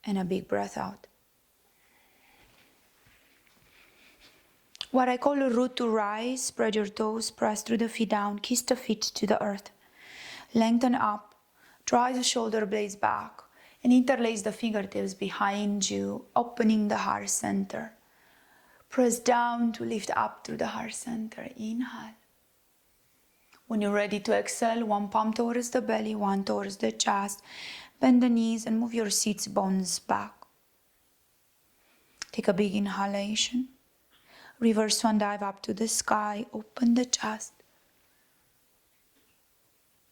and a big breath out. What I call a root to rise. Spread your toes, press through the feet down, kiss the feet to the earth. Lengthen up, drive the shoulder blades back, and interlace the fingertips behind you, opening the heart center. Press down to lift up through the heart center. Inhale. When you're ready to exhale, one palm towards the belly, one towards the chest. Bend the knees and move your seats bones back. Take a big inhalation. Reverse swan dive up to the sky. Open the chest.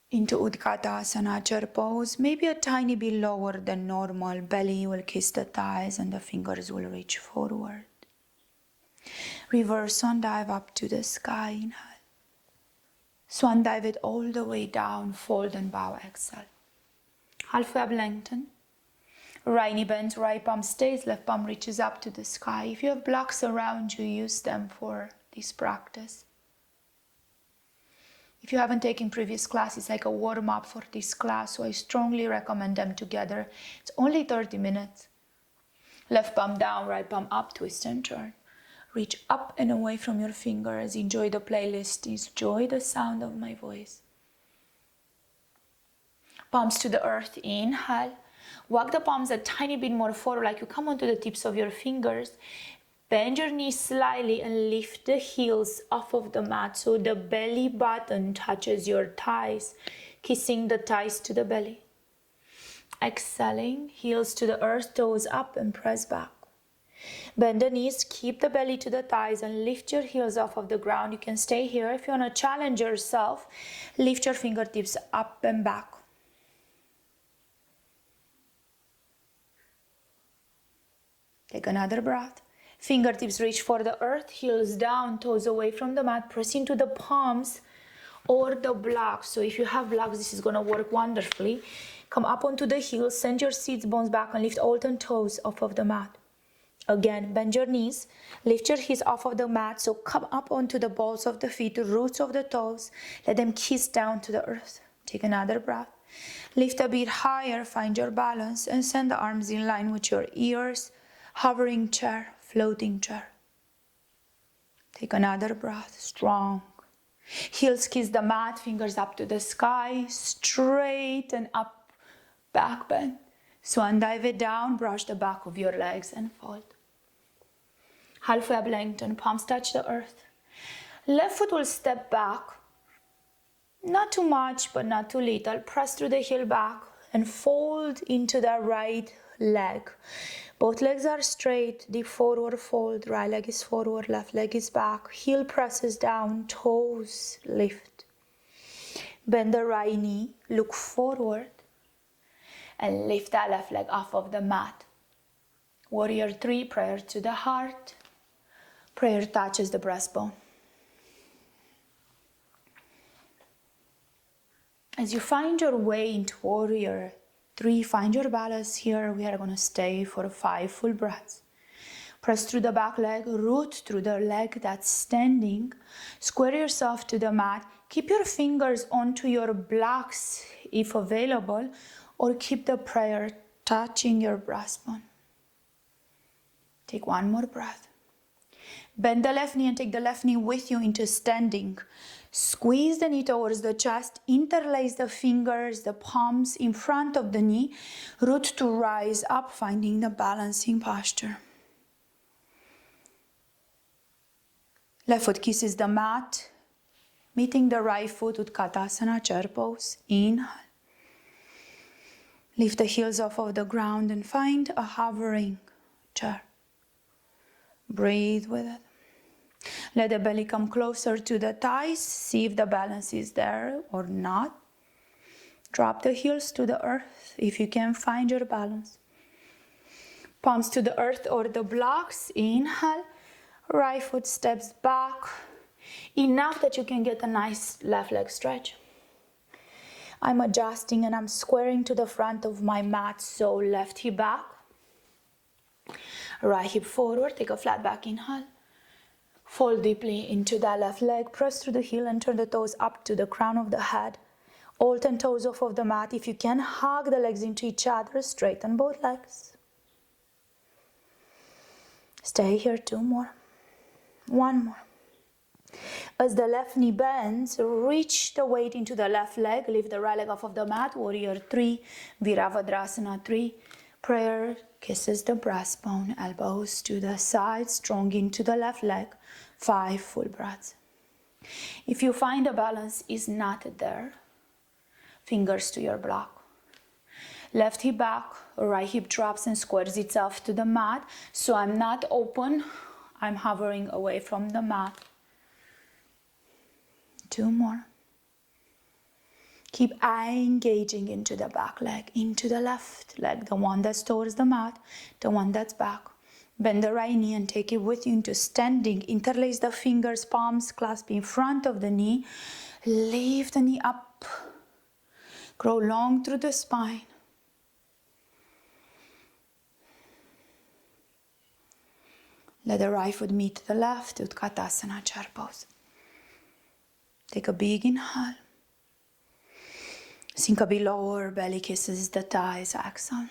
Into Utkatasana, chair pose. Maybe a tiny bit lower than normal. Belly will kiss the thighs and the fingers will reach forward. Reverse swan dive up to the sky. Inhale. Swan dive it all the way down. Fold and bow. Exhale. Halfway up, lengthen. Right knee bends, right palm stays, left palm reaches up to the sky. If you have blocks around you, use them for this practice. If you haven't taken previous classes, like a warm-up for this class, so I strongly recommend them together. It's only 30 minutes. Left palm down, right palm up, twist and turn. Reach up and away from your fingers. Enjoy the playlist. Enjoy the sound of my voice. Palms to the earth. Inhale. Walk the palms a tiny bit more forward, like you come onto the tips of your fingers. Bend your knees slightly and lift the heels off of the mat so the belly button touches your thighs, kissing the thighs to the belly. Exhaling, heels to the earth, toes up and press back. Bend the knees, keep the belly to the thighs and lift your heels off of the ground. You can stay here. If you want to challenge yourself, lift your fingertips up and back. Take another breath. Fingertips reach for the earth, heels down, toes away from the mat. Press into the palms or the blocks. So if you have blocks, this is going to work wonderfully. Come up onto the heels, send your seats bones back and lift all 10 toes off of the mat. Again, bend your knees, lift your hips off of the mat. So come up onto the balls of the feet, the roots of the toes. Let them kiss down to the earth. Take another breath. Lift a bit higher, find your balance and send the arms in line with your ears. Hovering chair, floating chair. Take another breath, strong. Heels kiss the mat, fingers up to the sky, straight and up, back bend. Swan dive it down, brush the back of your legs and fold. Halfway up, lengthen, palms touch the earth. Left foot will step back. Not too much, but not too little. Press through the heel back and fold into the right leg. Both legs are straight, deep forward fold, right leg is forward, left leg is back, heel presses down, toes lift. Bend the right knee, look forward, and lift that left leg off of the mat. Warrior 3, prayer to the heart. Prayer touches the breastbone. As you find your way into Warrior 3, find your balance here. We are going to stay for 5 full breaths. Press through the back leg, root through the leg that's standing. Square yourself to the mat. Keep your fingers onto your blocks if available, or keep the prayer touching your breastbone. Take one more breath. Bend the left knee and take the left knee with you into standing. Squeeze the knee towards the chest, interlace the fingers, the palms in front of the knee, root to rise up, finding the balancing posture. Left foot kisses the mat, meeting the right foot with Utkatasana, chair pose. Inhale. Lift the heels off of the ground and find a hovering chair. Breathe with it. Let the belly come closer to the thighs. See if the balance is there or not. Drop the heels to the earth if you can find your balance. Palms to the earth or the blocks. Inhale. Right foot steps back. Enough that you can get a nice left leg stretch. I'm adjusting and I'm squaring to the front of my mat. So left hip back. Right hip forward. Take a flat back inhale. Fold deeply into that left leg. Press through the heel and turn the toes up to the crown of the head. All 10 toes off of the mat. If you can, hug the legs into each other. Straighten both legs. Stay here, 2 more. 1 more. As the left knee bends, reach the weight into the left leg. Lift the right leg off of the mat. Warrior 3. Virabhadrasana 3. Prayer kisses the breastbone. Elbows to the side. Strong into the left leg. 5 full breaths. If you find the balance is not there, fingers to your block. Left hip back, right hip drops and squares itself to the mat. So I'm not open, I'm hovering away from the mat. 2 more. Keep eye engaging into the back leg, into the left leg, the one that's towards the mat, the one that's back. Bend the right knee and take it with you into standing. Interlace the fingers, palms clasp in front of the knee. Lift the knee up. Grow long through the spine. Let the right foot meet the left, Utkatasana, chair pose. Take a big inhale. Sink a bit lower, belly kisses the thighs, exhale.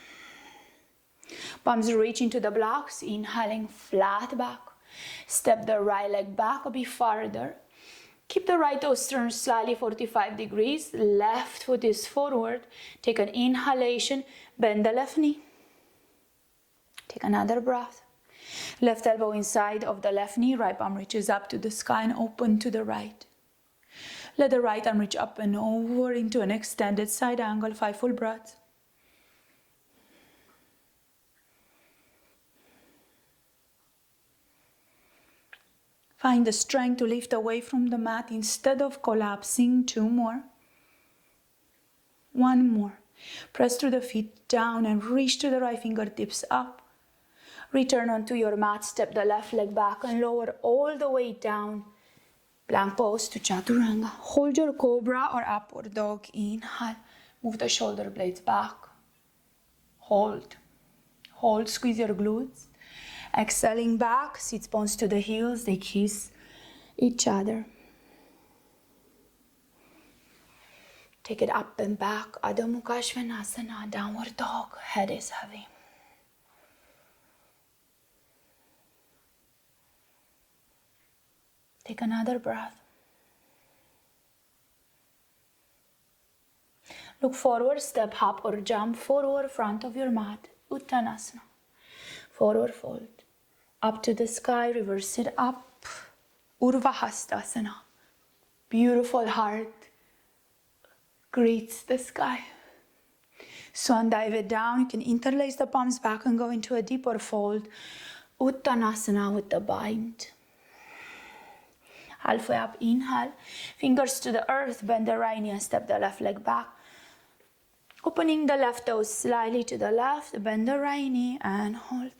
Palms reach into the blocks, inhaling flat back. Step the right leg back a bit farther. Keep the right toes turned slightly 45 degrees. Left foot is forward. Take an inhalation, bend the left knee. Take another breath. Left elbow inside of the left knee, right palm reaches up to the sky and open to the right. Let the right arm reach up and over into an extended side angle, 5 full breaths. Find the strength to lift away from the mat instead of collapsing. 2 more. 1 more. Press through the feet down and reach to the right fingertips up. Return onto your mat, step the left leg back and lower all the way down. Plank pose to Chaturanga. Hold your cobra or upward dog. Inhale. Move the shoulder blades back. Hold. Hold, squeeze your glutes. Exhaling back, sit bones to the heels. They kiss each other. Take it up and back. Adho Mukha Svanasana, downward dog. Head is heavy. Take another breath. Look forward, step, hop or jump forward, front of your mat. Uttanasana. Forward fold. Up to the sky, reverse it up. Urva Hastasana. Beautiful heart greets the sky. Swan dive it down. You can interlace the palms back and go into a deeper fold. Uttanasana with the bind. Halfway up, inhale. Fingers to the earth, bend the right knee and step the left leg back. Opening the left toes slightly to the left, bend the right knee and hold.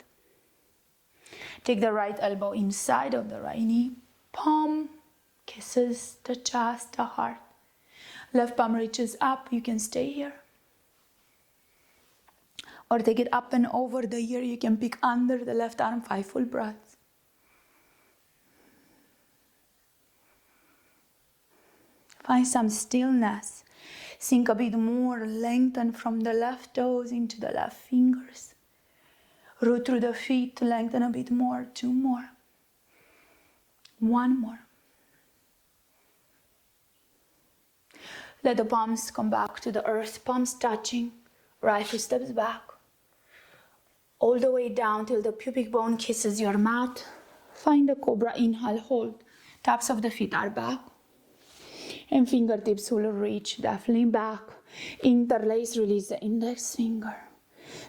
Take the right elbow inside of the right knee. Palm kisses the chest, the heart. Left palm reaches up, you can stay here. Or take it up and over the ear, you can pick under the left arm, 5 full breaths. Find some stillness. Sink a bit more, lengthen from the left toes into the left fingers. Root through the feet, lengthen a bit more, 2 more. 1 more. Let the palms come back to the earth, palms touching, right foot steps back. All the way down till the pubic bone kisses your mat. Find the cobra, inhale, hold. Tops of the feet are back. And fingertips will reach definitely back. Interlace, release the index finger.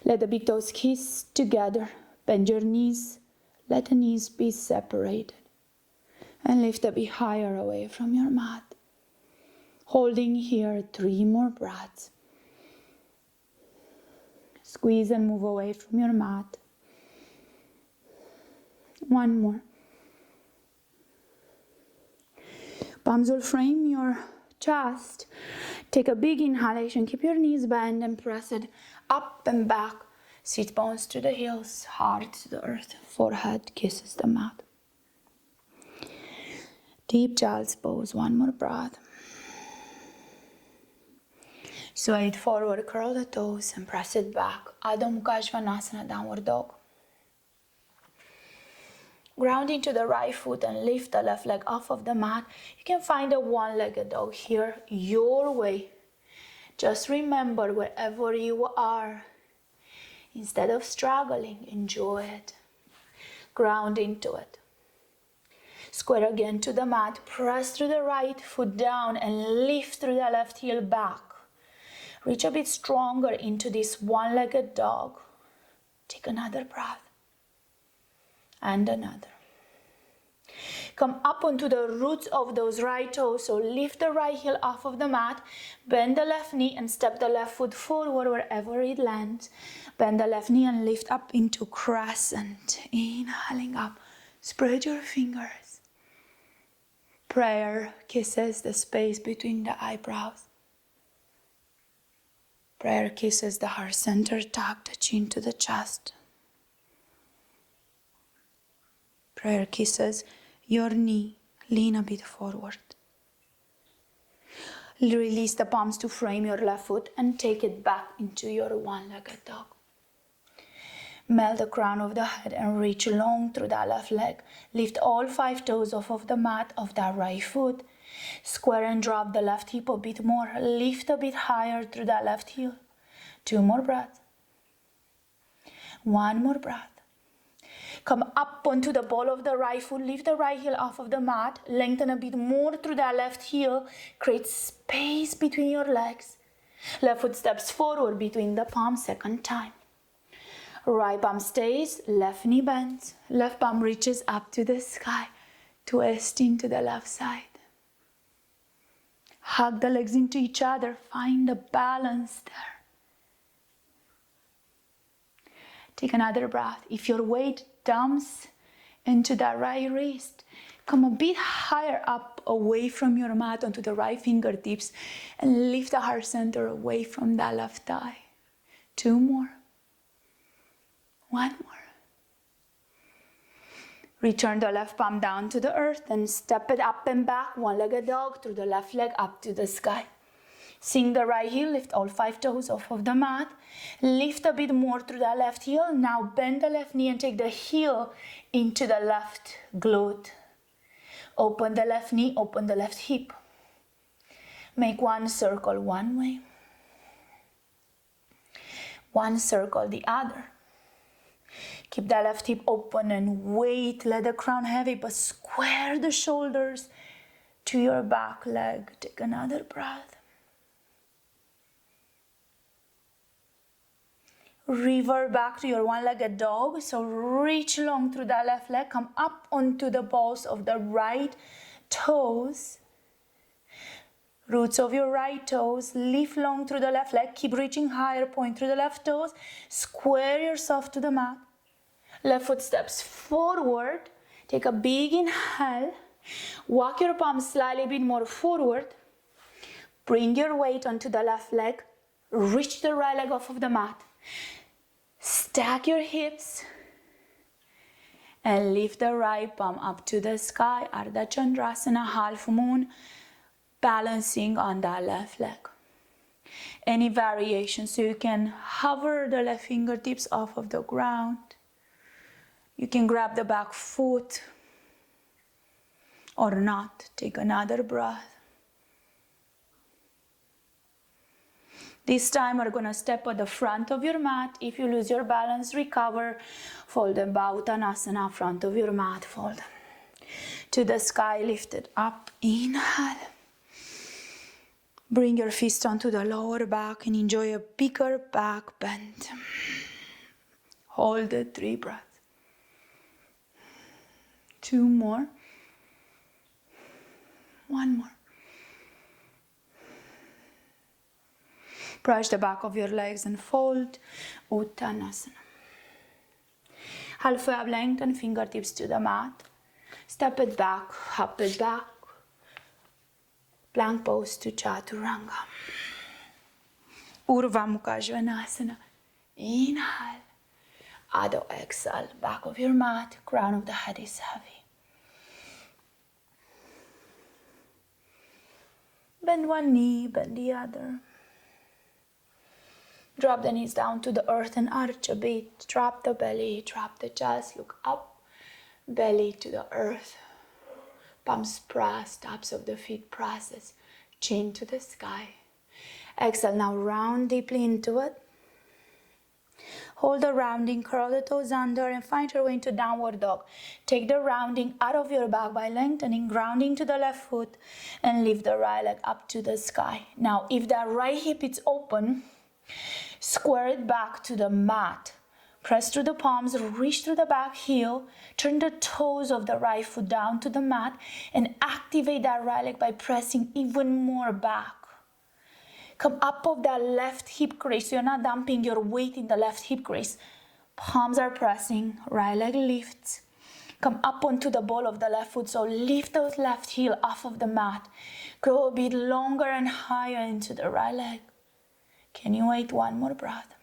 Let the big toes kiss together. Bend your knees. Let the knees be separated. And lift a bit higher away from your mat. Holding here 3 more breaths. Squeeze and move away from your mat. 1 more. Palms will frame your chest. Take a big inhalation. Keep your knees bent and press it up and back. Sit bones to the heels, heart to the earth. Forehead kisses the mat. Deep child's pose. 1 more breath. Sway it forward, curl the toes and press it back. Adho Mukha Svanasana, downward dog. Ground into the right foot and lift the left leg off of the mat. You can find a one-legged dog here, your way. Just remember, wherever you are, instead of struggling, enjoy it. Ground into it. Square again to the mat. Press through the right foot down and lift through the left heel back. Reach a bit stronger into this one-legged dog. Take another breath. And another. Come up onto the roots of those right toes. So lift the right heel off of the mat. Bend the left knee and step the left foot forward wherever it lands. Bend the left knee and lift up into crescent. Inhaling up. Spread your fingers. Prayer kisses the space between the eyebrows. Prayer kisses the heart center. Tuck the chin to the chest. Prayer kisses your knee. Lean a bit forward. Release the palms to frame your left foot and take it back into your one-legged dog. Melt the crown of the head and reach long through that left leg. Lift all 5 toes off of the mat of that right foot. Square and drop the left hip a bit more. Lift a bit higher through that left heel. 2 more breaths. 1 more breath. Come up onto the ball of the right foot. Lift the right heel off of the mat. Lengthen a bit more through that left heel. Create space between your legs. Left foot steps forward between the palms. Second time. Right palm stays. Left knee bends. Left palm reaches up to the sky. Twist into the left side. Hug the legs into each other. Find a balance there. Take another breath. If your weight dumps into that right wrist, come a bit higher up away from your mat onto the right fingertips and lift the heart center away from that left thigh. 2 more. 1 more. Return the left palm down to the earth and step it up and back, one-legged dog through the left leg up to the sky. Sink the right heel, lift all 5 toes off of the mat. Lift a bit more through the left heel. Now bend the left knee and take the heel into the left glute. Open the left knee, open the left hip. Make 1 circle one way. 1 circle the other. Keep the left hip open and wait. Let the crown heavy, but square the shoulders to your back leg. Take another breath. Revert back to your one-legged dog. So reach long through that left leg. Come up onto the balls of the right toes. Roots of your right toes. Lift long through the left leg. Keep reaching higher. Point through the left toes. Square yourself to the mat. Left foot steps forward. Take a big inhale. Walk your palms slightly a bit more forward. Bring your weight onto the left leg. Reach the right leg off of the mat. Stack your hips and lift the right palm up to the sky. Ardha Chandrasana, half moon, balancing on that left leg. Any variation, so you can hover the left fingertips off of the ground. You can grab the back foot or not. Take another breath. This time we're going to step at the front of your mat. If you lose your balance, recover. Fold them, Uttanasana, front of your mat. Fold them to the sky, lift it up. Inhale. Bring your fist onto the lower back and enjoy a bigger back bend. Hold it, 3 breaths. 2 more. 1 more. Brush the back of your legs and fold. Uttanasana. Halfway up, lengthen fingertips to the mat. Step it back, hop it back. Plank pose to Chaturanga. Urdhva Mukha Svanasana. Inhale. Adho exhale. Back of your mat. Crown of the head is heavy. Bend one knee, bend the other. Drop the knees down to the earth and arch a bit. Drop the belly, drop the chest, look up. belly to the earth. Palms press, tops of the feet presses, chin to the sky. Exhale, now round deeply into it. Hold the rounding, curl the toes under and find your way into downward dog. Take the rounding out of your back by lengthening, grounding to the left foot and lift the right leg up to the sky. Now, if that right hip is open, square it back to the mat. Press through the palms, reach through the back heel, turn the toes of the right foot down to the mat and activate that right leg by pressing even more back. Come up of that left hip crease, so you're not dumping your weight in the left hip crease. Palms are pressing, right leg lifts. Come up onto the ball of the left foot, so lift those left heel off of the mat. Grow a bit longer and higher into the right leg. Can you wait one more breath?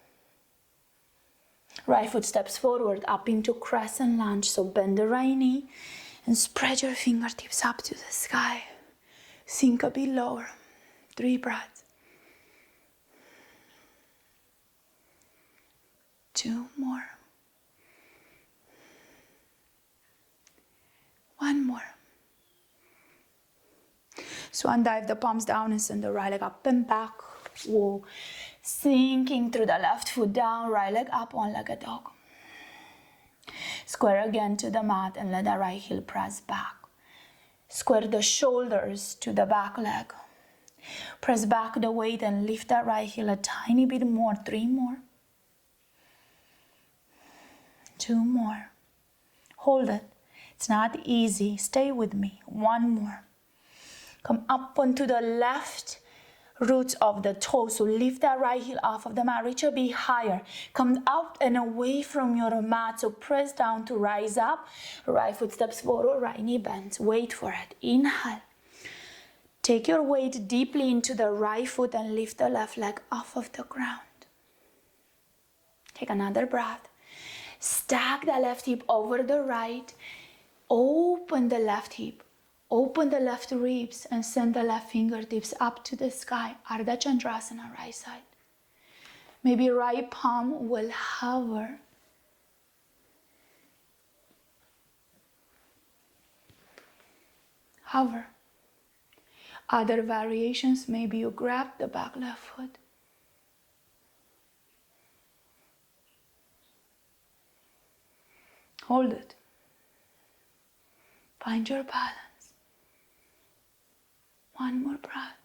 Right foot steps forward up into crescent lunge, so bend the right knee and spread your fingertips up to the sky. Sink a bit lower. 3 breaths. 2 more. 1 more. Swan dive the palms down and send the right leg up and back. Whoa. Sinking through the left foot down, right leg up, one-legged dog. Square again to the mat and let the right heel press back. Square the shoulders to the back leg. Press back the weight and lift that right heel a tiny bit more. 3 more. 2 more. Hold it. It's not easy. Stay with me. 1 more. Come up onto the left roots of the toes. So lift that right heel off of the mat. Reach a bit higher. Come out and away from your mat. So press down to rise up. Right foot steps forward. Right knee bends. Wait for it. Inhale. Take your weight deeply into the right foot and lift the left leg off of the ground. Take another breath. Stack the left hip over the right. Open the left hip. Open the left ribs and send the left fingertips up to the sky. Ardha Chandrasana, right side. Maybe right palm will hover. Hover. Other variations, maybe you grab the back left foot. Hold it. Find your balance. 1 more breath.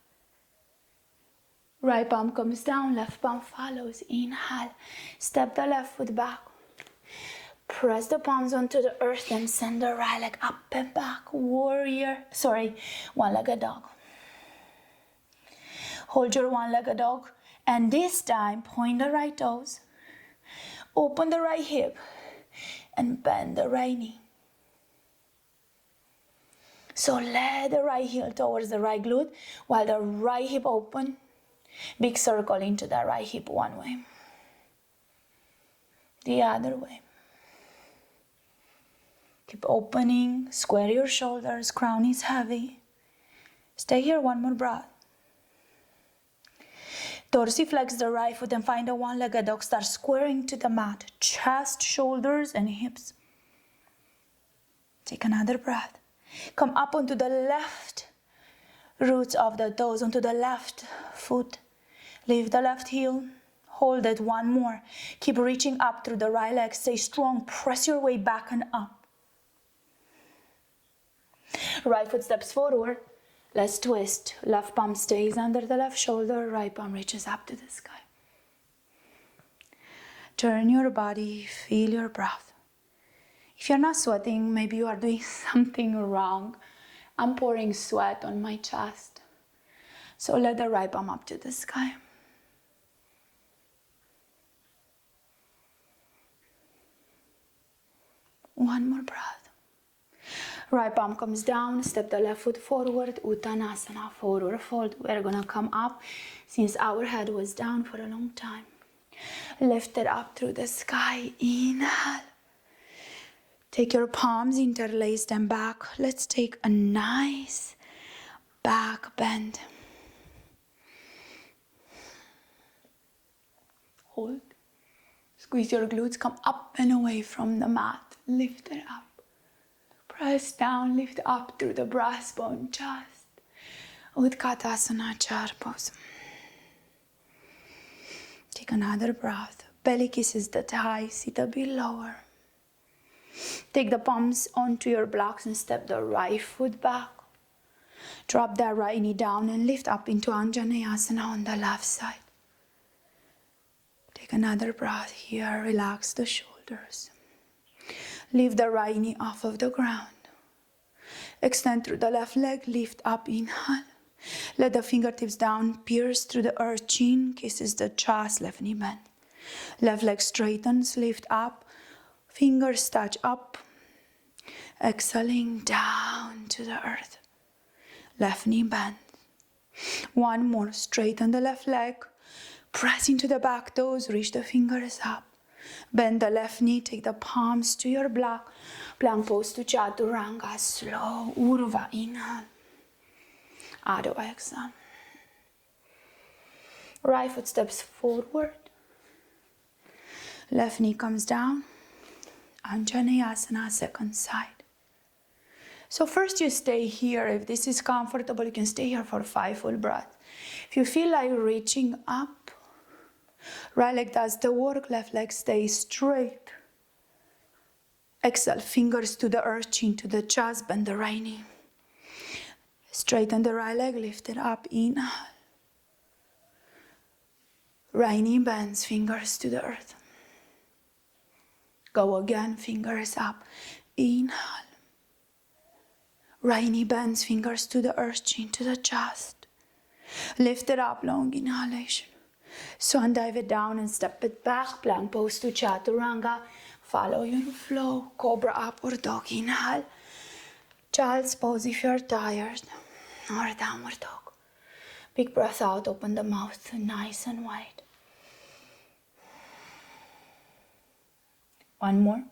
Right palm comes down, left palm follows. Inhale. Step the left foot back. Press the palms onto the earth and send the right leg up and back. One-legged dog. Hold your one-legged dog. And this time, point the right toes. Open the right hip. And bend the right knee. So let the right heel towards the right glute while the right hip open. Big circle into the right hip one way. The other way. Keep opening. Square your shoulders. Crown is heavy. Stay here 1 more breath. Dorsiflex the right foot and find a one-legged dog. Start squaring to the mat. Chest, shoulders, and hips. Take another breath. Come up onto the left roots of the toes, onto the left foot. Lift the left heel. Hold it 1 more. Keep reaching up through the right leg. Stay strong. Press your way back and up. Right foot steps forward. Let's twist. Left palm stays under the left shoulder. Right palm reaches up to the sky. Turn your body. Feel your breath. If you're not sweating, maybe you are doing something wrong. I'm pouring sweat on my chest. So let the right palm up to the sky. One more breath. Right palm comes down, step the left foot forward, Uttanasana, forward fold. We're gonna come up since our head was down for a long time. Lift it up through the sky, inhale. Take your palms, interlace them back. Let's take a nice back bend. Hold. Squeeze your glutes, come up and away from the mat. Lift it up. Press down, lift up through the breastbone, chest. Utkatasana chair pose. Take another breath. Belly kisses the thigh, sit a bit lower. Take the palms onto your blocks and step the right foot back. Drop that right knee down and lift up into Anjaneyasana on the left side. Take another breath here, relax the shoulders. Lift the right knee off of the ground. Extend through the left leg, lift up, inhale. Let the fingertips down, pierce through the earth, chin kisses the chest, left knee bend. Left leg straightens, lift up, fingers touch up. Exhaling down to the earth. Left knee bend. One more, straighten the left leg. Press into the back toes, reach the fingers up. Bend the left knee, take the palms to your block. Plank pose to Chaturanga, slow, Urva, inhale. Adho, exhale. Right foot steps forward. Left knee comes down. Anjaneyasana, second side. So first you stay here. If this is comfortable, you can stay here for 5 full breaths. If you feel like reaching up, right leg does the work, left leg stays straight. Exhale, fingers to the earth, chin to the chest, bend the right knee. Straighten the right leg, lift it up, inhale. Right knee bends, fingers to the earth. Go again, fingers up, inhale. Right knee bends, fingers to the earth, chin to the chest. Lift it up, long inhalation. Swan dive it down and step it back, plank pose to Chaturanga. Follow your flow, cobra upward dog, inhale. Child's pose if you're tired, or downward dog. Big breath out, open the mouth nice and wide. One more.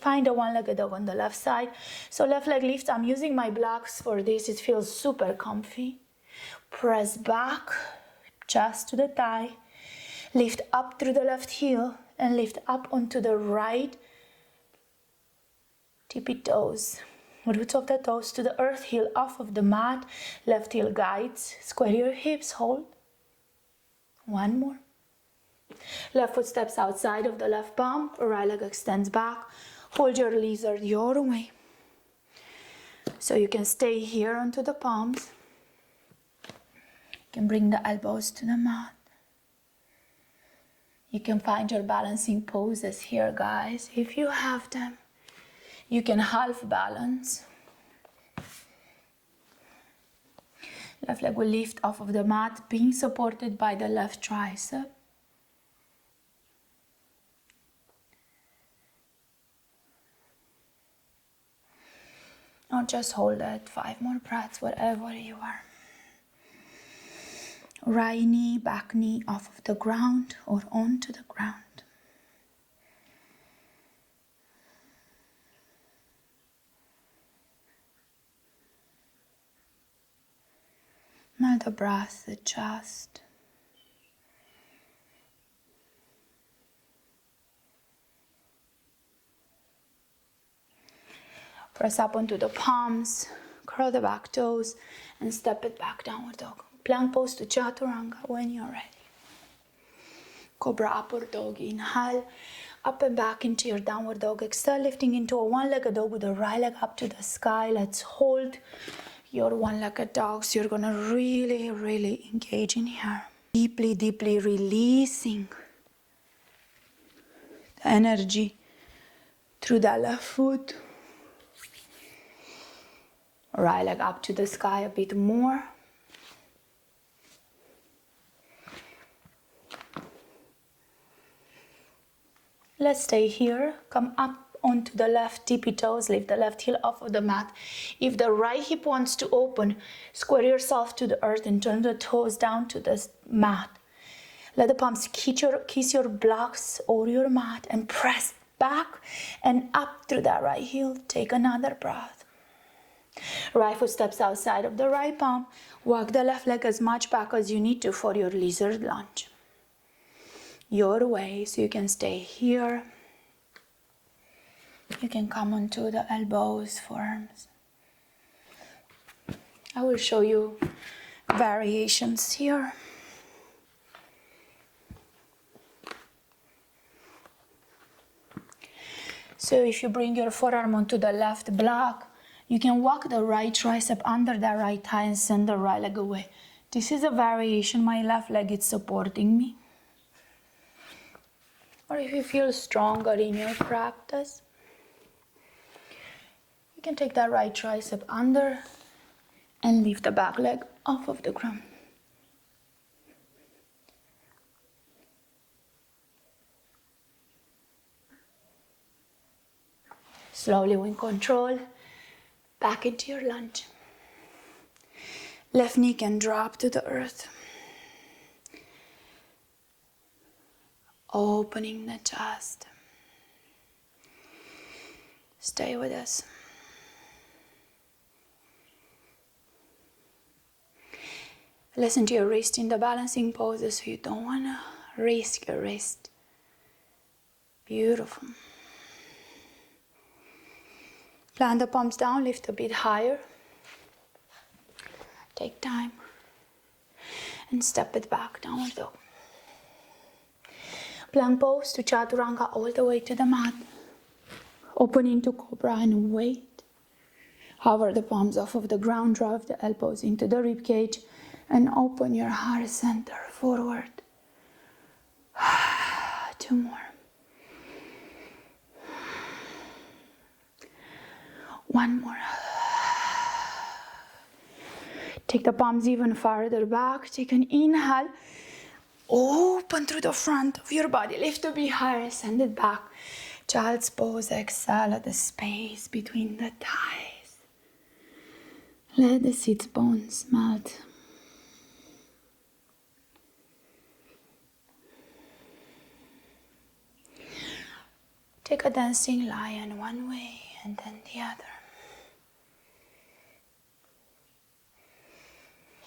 Find a one-legged dog on the left side. So left leg lifts. I'm using my blocks for this. It feels super comfy. Press back, chest to the thigh. Lift up through the left heel and lift up onto the right tippy toes. Roots of the toes to the earth, heel off of the mat. Left heel guides. Square your hips, hold. One more. Left foot steps outside of the left palm. Right leg extends back. Hold your lizard your way. So you can stay here onto the palms. You can bring the elbows to the mat. You can find your balancing poses here, guys, if you have them. You can half balance. Left leg will lift off of the mat, being supported by the left tricep. Or just hold it, 5 more breaths, wherever you are. Right knee, back knee off of the ground or onto the ground. Melt the breath, the chest. Press up onto the palms, curl the back toes, and step it back, downward dog. Plank pose to Chaturanga when you're ready. Cobra upward dog, inhale, up and back into your downward dog. Exhale, lifting into a one-legged dog with the right leg up to the sky. Let's hold your one-legged dog. So you're gonna really, really engage in here. Deeply, deeply releasing the energy through that left foot. Right leg up to the sky a bit more. Let's stay here. Come up onto the left tippy toes. Lift the left heel off of the mat. If the right hip wants to open, square yourself to the earth and turn the toes down to the mat. Let the palms kiss your blocks or your mat and press back and up through that right heel. Take another breath. Right foot steps outside of the right palm. Walk the left leg as much back as you need to for your lizard lunge. Your way, so you can stay here. You can come onto the elbows, forearms. I will show you variations here. So if you bring your forearm onto the left block, you can walk the right tricep under the right thigh and send the right leg away. This is a variation. My left leg is supporting me. Or if you feel stronger in your practice, you can take that right tricep under and lift the back leg off of the ground. Slowly, with control, back into your lunge. Left knee can drop to the earth. Opening the chest. Stay with us. Listen to your wrist in the balancing poses, so you don't want to risk your wrist. Beautiful. Plant the palms down, lift a bit higher. Take time. And step it back, downward dog. Plank pose to chaturanga all the way to the mat. Open into cobra and wait. Hover the palms off of the ground, drive the elbows into the rib cage, and open your heart center forward. 2 more. 1 more. Take the palms even farther back. Take an inhale. Open through the front of your body. Lift a bit higher, send it back. Child's pose. Exhale at the space between the thighs. Let the sit bones melt. Take a dancing lion one way and then the other.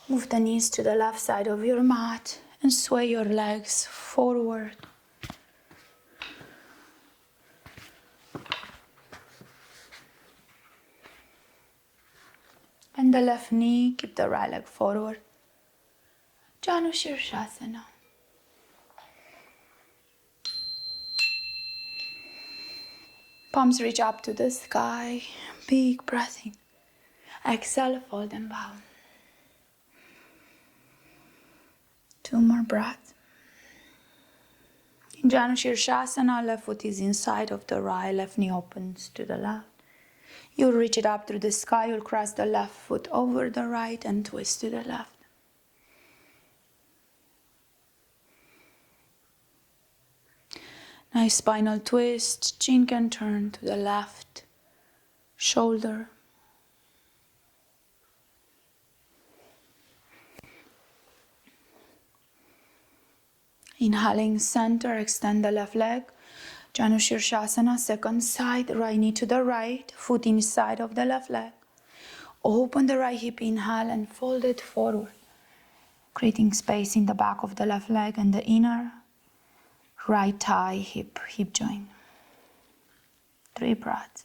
Move the knees to the left side of your mat and sway your legs forward. And the left knee, keep the right leg forward. Janu Shirshasana. Palms reach up to the sky. Big breath in. Exhale, fold and bow. 2 more breaths. In Janu Shirshasana, left foot is inside of the right, left knee opens to the left. You'll reach it up through the sky, you'll cross the left foot over the right and twist to the left. Nice spinal twist, chin can turn to the left shoulder. Inhaling center, extend the left leg. Janu Shirshasana, second side, right knee to the right, foot inside of the left leg. Open the right hip, inhale and fold it forward, creating space in the back of the left leg and the inner right thigh, hip joint. 3 breaths.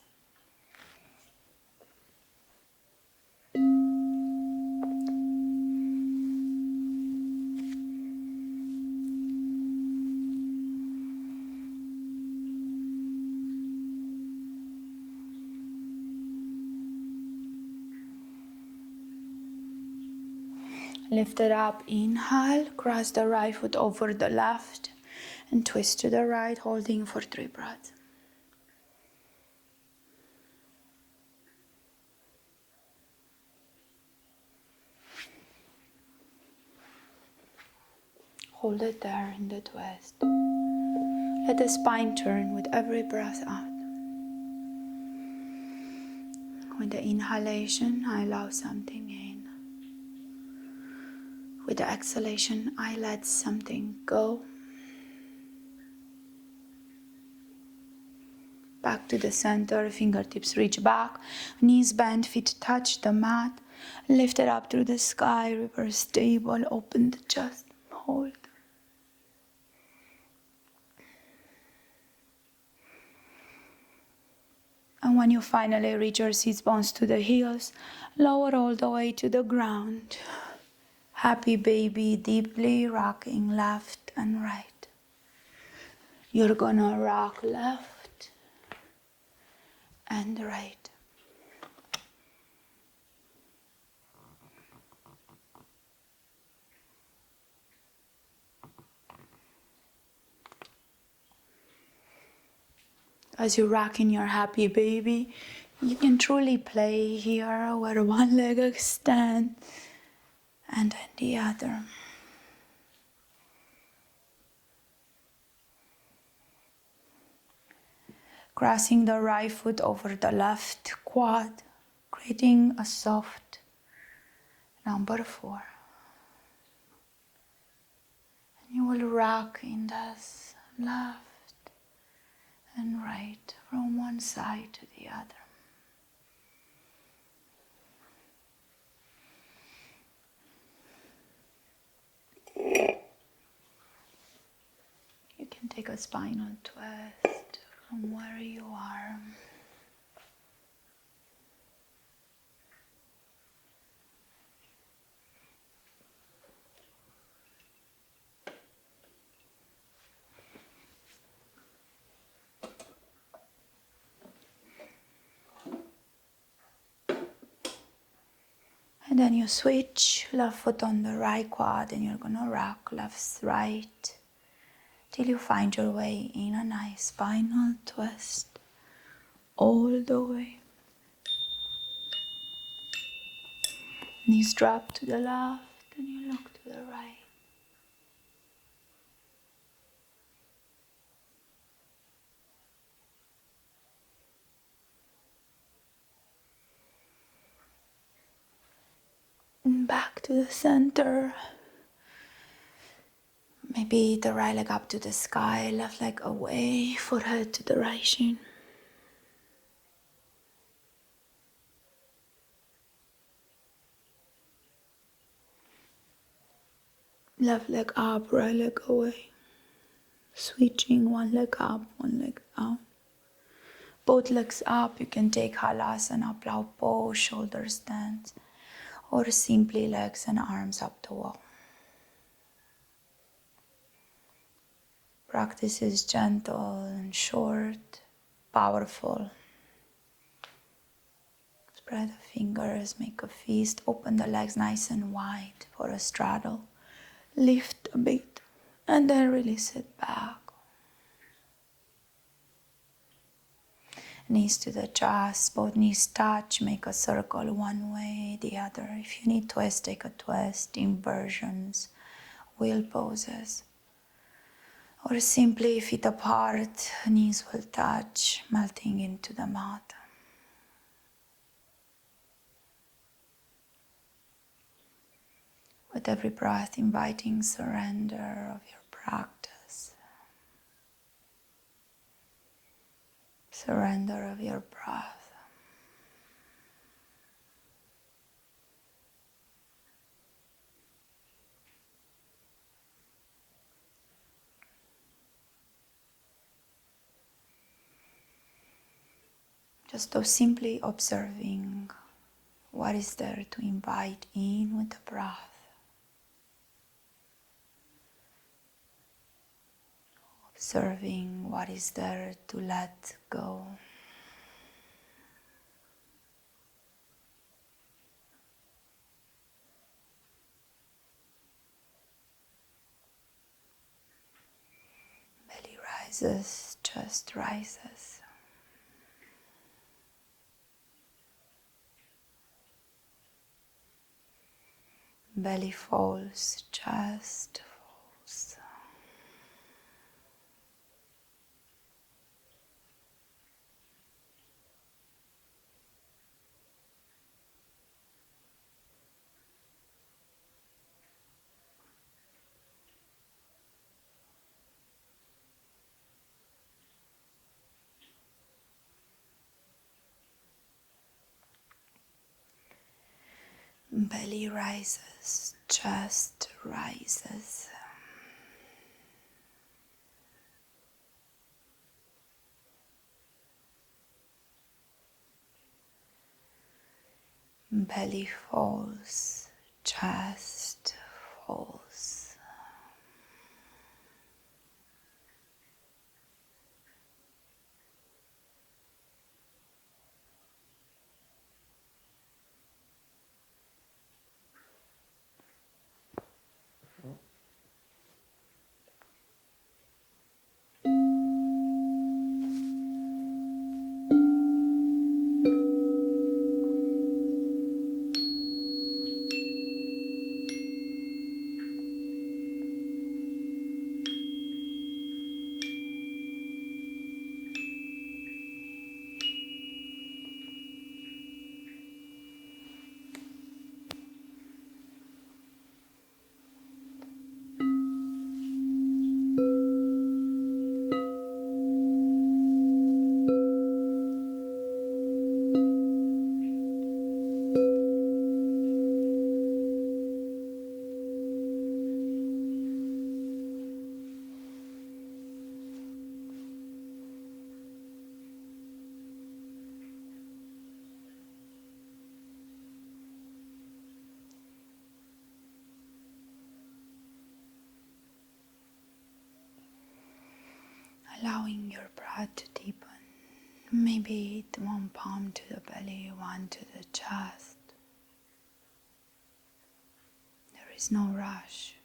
Lift it up, inhale, cross the right foot over the left and twist to the right, holding for 3 breaths. Hold it there in the twist. Let the spine turn with every breath out. With the inhalation, I allow something in. With the exhalation, I let something go. Back to the center, fingertips reach back, knees bend, feet touch the mat. Lift it up through the sky, reverse table, open the chest, hold. And when you finally reach your sits bones to the heels, lower all the way to the ground. Happy baby, deeply rocking left and right. You're gonna rock left and right. As you rock in your happy baby, you can truly play here where one leg extends and then the other. Crossing the right foot over the left quad, creating a soft number 4. And you will rock in this left and right from one side to the other. You can take a spinal twist from where you are. And then you switch left foot on the right quad and you're gonna rock left, right till you find your way in a nice spinal twist all the way. Knees drop to the left and you look to the right. And back to the center. Maybe the right leg up to the sky, left leg away, forehead to the right shin. Left leg up, right leg away. Switching one leg up, one leg out. Both legs up, you can take halasana, plow pose, shoulder stance, or simply legs and arms up the wall. Practice is gentle and short, powerful. Spread the fingers, make a fist, open the legs nice and wide for a straddle. Lift a bit and then release it back. Knees to the chest, both knees touch, make a circle one way, the other. If you need twist, take a twist, inversions, wheel poses. Or simply feet apart, knees will touch, melting into the mat. With every breath, inviting surrender of your practice. Surrender of your breath. Just simply observing what is there to invite in with the breath. Observing what is there to let go. Belly rises, chest rises. Belly falls, chest falls. Belly rises, chest rises. Belly falls, chest falls. Allowing your breath to deepen. Maybe one palm to the belly, one to the chest. There is no rush.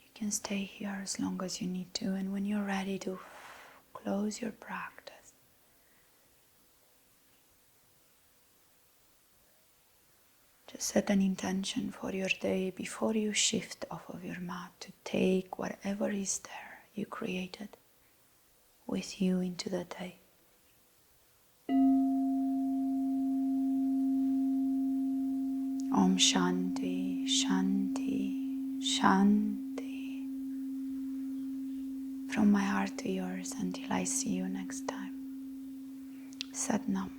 You can stay here as long as you need to, and when you're ready to close your practice, just set an intention for your day before you shift off of your mat to take whatever is there you created with you into the day. Om Shanti, Shanti, Shanti. From my heart to yours until I see you next time. Sat Nam.